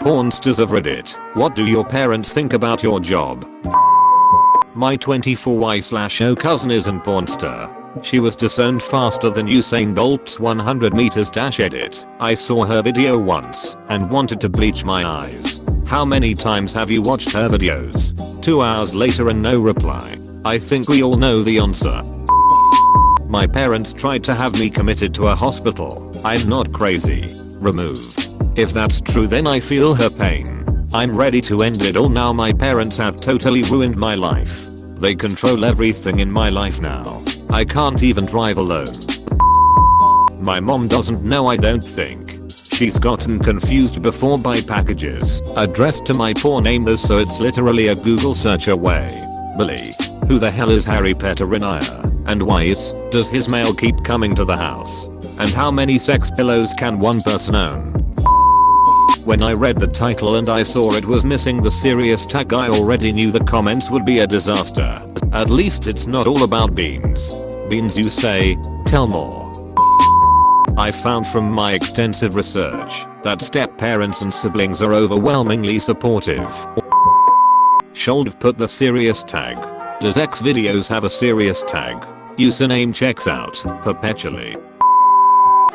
Pornsters of Reddit, what do your parents think about your job? My 24Y/O cousin is an pornstar. She was disowned faster than Usain Bolt's 100 meters dash edit. I saw her video once and wanted to bleach my eyes. How many times have you watched her videos? 2 hours later and no reply. I think we all know the answer. My parents tried to have me committed to a hospital. I'm not crazy. Removed. If that's true, then I feel her pain. I'm ready to end it all now. My parents have totally ruined my life. They control everything in my life now. I can't even drive alone. My mom doesn't know, I don't think. She's gotten confused before by packages addressed to my poor name though, so it's literally a Google search away. Billy. Who the hell is Harry Peterinaya? And why does his mail keep coming to the house? And how many sex pillows can one person own? When I read the title and I saw it was missing the serious tag, I already knew the comments would be a disaster. At least it's not all about beans. Beans, you say? Tell more. I found from my extensive research that step-parents and siblings are overwhelmingly supportive. Should put the serious tag. Does X videos have a serious tag? Username checks out perpetually.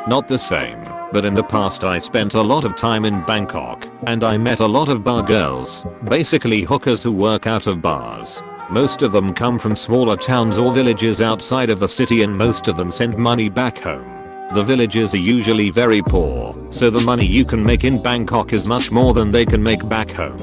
Not the same, but in the past I spent a lot of time in Bangkok and I met a lot of bar girls, basically hookers who work out of bars. Most of them come from smaller towns or villages outside of the city, and most of them send money back home. The villages are usually very poor, so the money you can make in Bangkok is much more than they can make back home.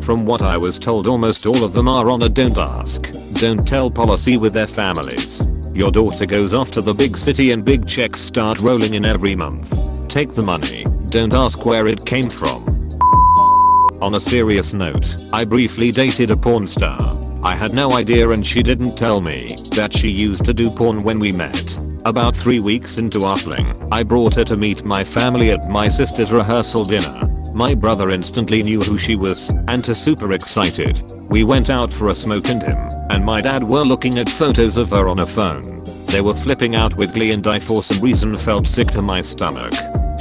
From what I was told, almost all of them are on a don't ask, don't tell policy with their families. Your daughter goes off to the big city and big checks start rolling in every month. Take the money, don't ask where it came from. On a serious note, I briefly dated a porn star. I had no idea and she didn't tell me that she used to do porn when we met. About 3 weeks into our fling, I brought her to meet my family at my sister's rehearsal dinner. My brother instantly knew who she was and was super excited. We went out for a smoke and him and my dad were looking at photos of her on a phone. They were flipping out with glee and I for some reason felt sick to my stomach.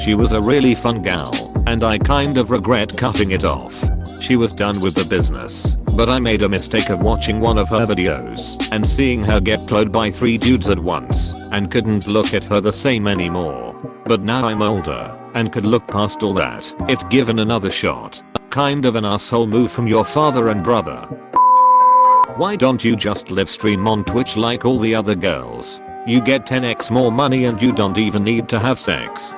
She was a really fun gal and I kind of regret cutting it off. She was done with the business, but I made a mistake of watching one of her videos and seeing her get plowed by 3 dudes at once and couldn't look at her the same anymore. But now I'm older and could look past all that if given another shot. Kind of an asshole move from your father and brother. Why don't you just live stream on Twitch like all the other girls? You get 10x more money and you don't even need to have sex.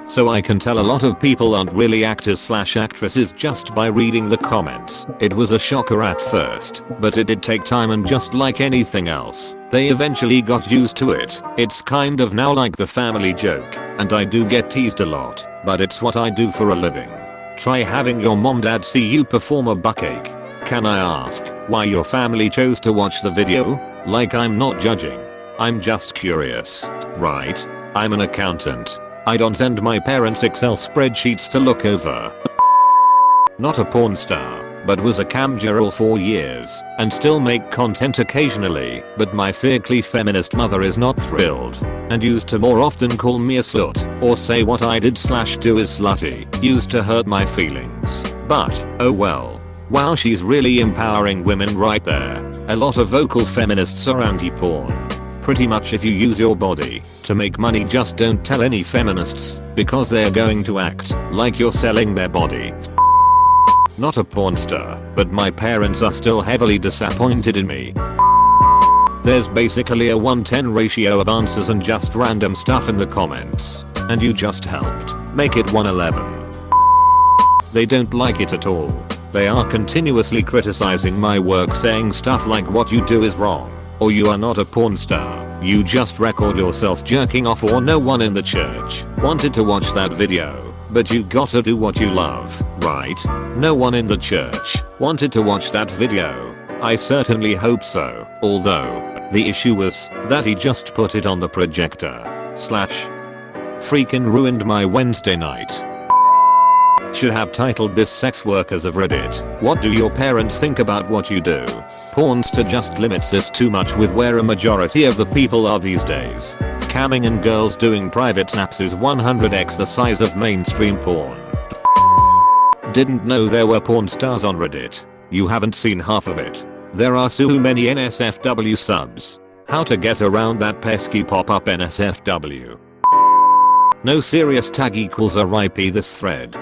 So I can tell a lot of people aren't really actors/actresses just by reading the comments. It was a shocker at first, but it did take time, and just like anything else, they eventually got used to it. It's kind of now like the family joke, and I do get teased a lot, but it's what I do for a living. Try having your mom/dad see you perform a buckache. Can I ask why your family chose to watch the video? Like, I'm not judging. I'm just curious. Right? I'm an accountant. I don't send my parents Excel spreadsheets to look over. Not a porn star, but was a cam girl for years and still make content occasionally, but my fiercely feminist mother is not thrilled and used to more often call me a slut or say what I did/do is slutty. Used to hurt my feelings, but oh well. Wow, she's really empowering women right there. A lot of vocal feminists are anti-porn. Pretty much if you use your body to make money, just don't tell any feminists, because they're going to act like you're selling their body. Not a porn star, but my parents are still heavily disappointed in me. There's basically a 1:10 ratio of answers and just random stuff in the comments, and you just helped make it 1:11. They don't like it at all. They are continuously criticizing my work, saying stuff like what you do is wrong, or you are not a porn star, you just record yourself jerking off, or no one in the church wanted to watch that video, but you gotta do what you love, right? No one in the church wanted to watch that video. I certainly hope so, although the issue was that he just put it on the projector. Freaking ruined my Wednesday night. Should have titled this Sex Workers of Reddit. What do your parents think about what you do? Pornster just limits this too much with where a majority of the people are these days. Camming and girls doing private snaps is 100x the size of mainstream porn. Didn't know there were porn stars on Reddit. You haven't seen half of it. There are so many NSFW subs. How to get around that pesky pop-up NSFW. No serious tag equals a RIP this thread.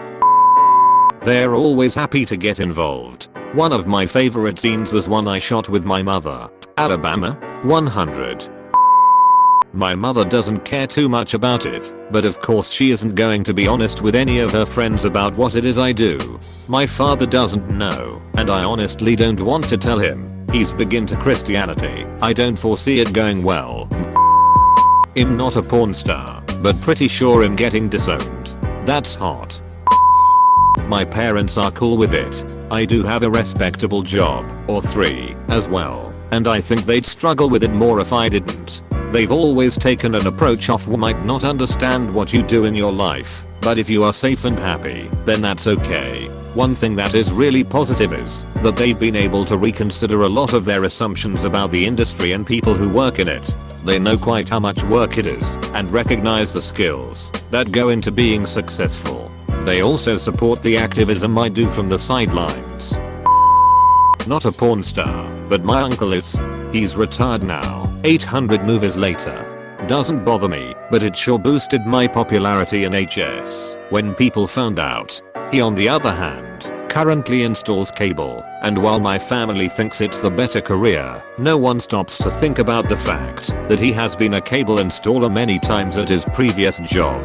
They're always happy to get involved. One of my favorite scenes was one I shot with my mother. Alabama, 100. My mother doesn't care too much about it, but of course she isn't going to be honest with any of her friends about what it is I do. My father doesn't know, and I honestly don't want to tell him. He's big into Christianity. I don't foresee it going well. I'm not a porn star, but pretty sure I'm getting disowned. That's hot. My parents are cool with it. I do have a respectable job, or 3, as well, and I think they'd struggle with it more if I didn't. They've always taken an approach of we might not understand what you do in your life, but if you are safe and happy, then that's okay. One thing that is really positive is that they've been able to reconsider a lot of their assumptions about the industry and people who work in it. They know quite how much work it is and recognize the skills that go into being successful. They also support the activism I do from the sidelines. Not a porn star, but my uncle is. He's retired now, 800 movies later. Doesn't bother me, but it sure boosted my popularity in HS when people found out. He on the other hand, currently installs cable, and while my family thinks it's the better career, no one stops to think about the fact that he has been a cable installer many times at his previous job.